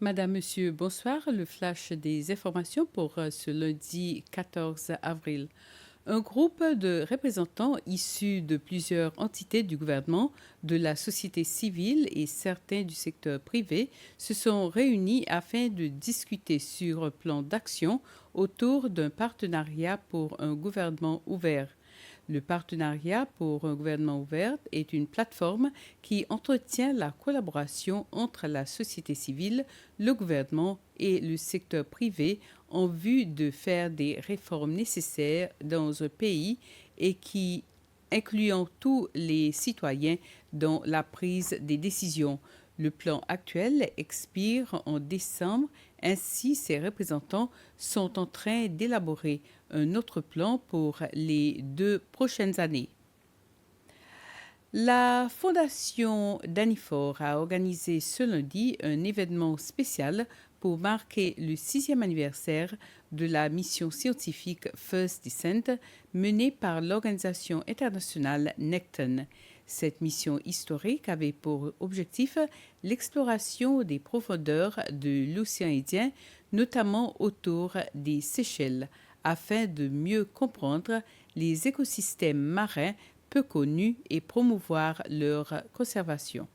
Madame, Monsieur, bonsoir. Le flash des informations pour ce lundi 14 avril. Un groupe de représentants issus de plusieurs entités du gouvernement, de la société civile et certains du secteur privé se sont réunis afin de discuter sur un plan d'action autour d'un partenariat pour un gouvernement ouvert. Le partenariat pour un gouvernement ouvert est une plateforme qui entretient la collaboration entre la société civile, le gouvernement et le secteur privé en vue de faire des réformes nécessaires dans un pays et qui incluant tous les citoyens dans la prise des décisions. Le plan actuel expire en décembre. Ainsi, ses représentants sont en train d'élaborer un autre plan pour les 2 prochaines années. La Fondation Danifor a organisé ce lundi un événement spécial pour marquer le 6e anniversaire de la mission scientifique First Descent menée par l'organisation internationale NECTON. Cette mission historique avait pour objectif l'exploration des profondeurs de l'océan Indien, notamment autour des Seychelles, afin de mieux comprendre les écosystèmes marins peu connus et promouvoir leur conservation.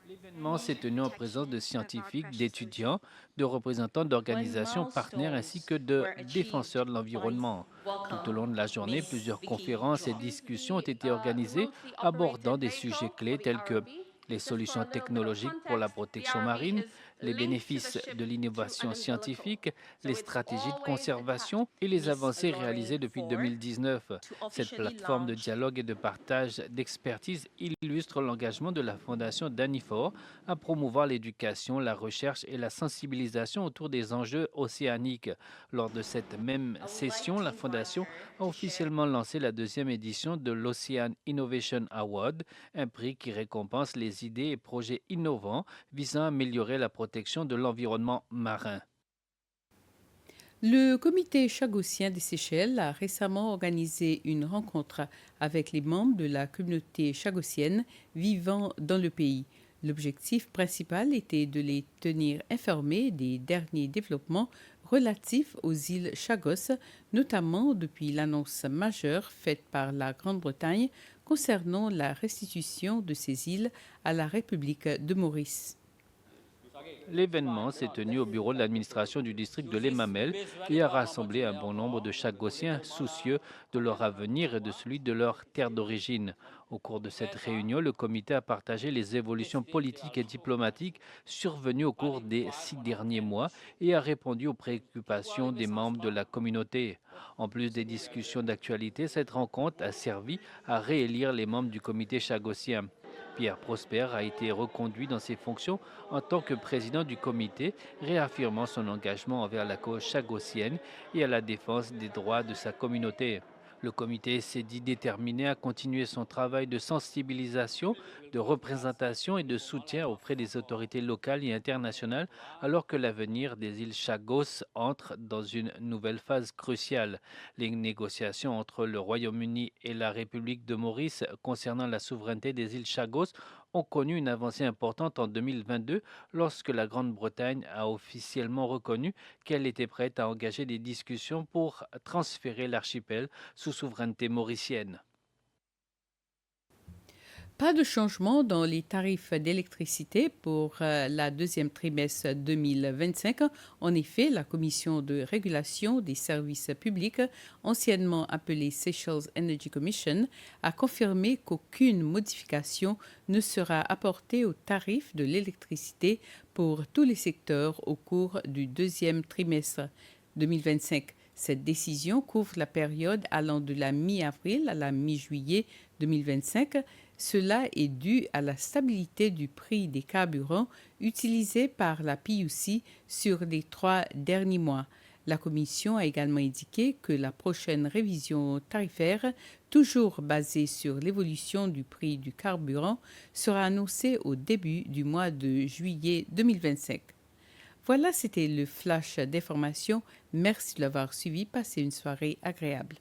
L'événement s'est tenu en présence de scientifiques, d'étudiants, de représentants d'organisations partenaires ainsi que de défenseurs de l'environnement. Tout au long de la journée, plusieurs conférences et discussions ont été organisées abordant des sujets clés tels que les solutions technologiques pour la protection marine, les bénéfices de l'innovation scientifique, les stratégies de conservation et les avancées réalisées depuis 2019. Cette plateforme de dialogue et de partage d'expertise illustre l'engagement de la Fondation Danifor à promouvoir l'éducation, la recherche et la sensibilisation autour des enjeux océaniques. Lors de cette même session, la Fondation a officiellement lancé la 2e édition de l'Ocean Innovation Award, un prix qui récompense les idées et projets innovants visant à améliorer la protection de l'environnement marin. Le comité chagossien des Seychelles a récemment organisé une rencontre avec les membres de la communauté chagossienne vivant dans le pays. L'objectif principal était de les tenir informés des derniers développements relatifs aux îles Chagos, notamment depuis l'annonce majeure faite par la Grande-Bretagne concernant la restitution de ces îles à la République de Maurice. L'événement s'est tenu au bureau de l'administration du district de l'Emamel et a rassemblé un bon nombre de Chagossiens soucieux de leur avenir et de celui de leur terre d'origine. Au cours de cette réunion, le comité a partagé les évolutions politiques et diplomatiques survenues au cours des 6 derniers mois et a répondu aux préoccupations des membres de la communauté. En plus des discussions d'actualité, cette rencontre a servi à réélire les membres du comité chagossien. Pierre Prosper a été reconduit dans ses fonctions en tant que président du comité, réaffirmant son engagement envers la cause chagossienne et à la défense des droits de sa communauté. Le comité s'est dit déterminé à continuer son travail de sensibilisation, de représentation et de soutien auprès des autorités locales et internationales alors que l'avenir des îles Chagos entre dans une nouvelle phase cruciale. Les négociations entre le Royaume-Uni et la République de Maurice concernant la souveraineté des îles Chagos ont connu une avancée importante en 2022 lorsque la Grande-Bretagne a officiellement reconnu qu'elle était prête à engager des discussions pour transférer l'archipel sous souveraineté mauricienne. Pas de changement dans les tarifs d'électricité pour la 2e trimestre 2025. En effet, la Commission de régulation des services publics, anciennement appelée Seychelles Energy Commission, a confirmé qu'aucune modification ne sera apportée aux tarifs de l'électricité pour tous les secteurs au cours du 2e trimestre 2025. Cette décision couvre la période allant de la mi-avril à la mi-juillet 2025. Cela est dû à la stabilité du prix des carburants utilisés par la PUC sur les 3 derniers mois. La Commission a également indiqué que la prochaine révision tarifaire, toujours basée sur l'évolution du prix du carburant, sera annoncée au début du mois de juillet 2025. Voilà, c'était le flash d'information. Merci de l'avoir suivi. Passez une soirée agréable.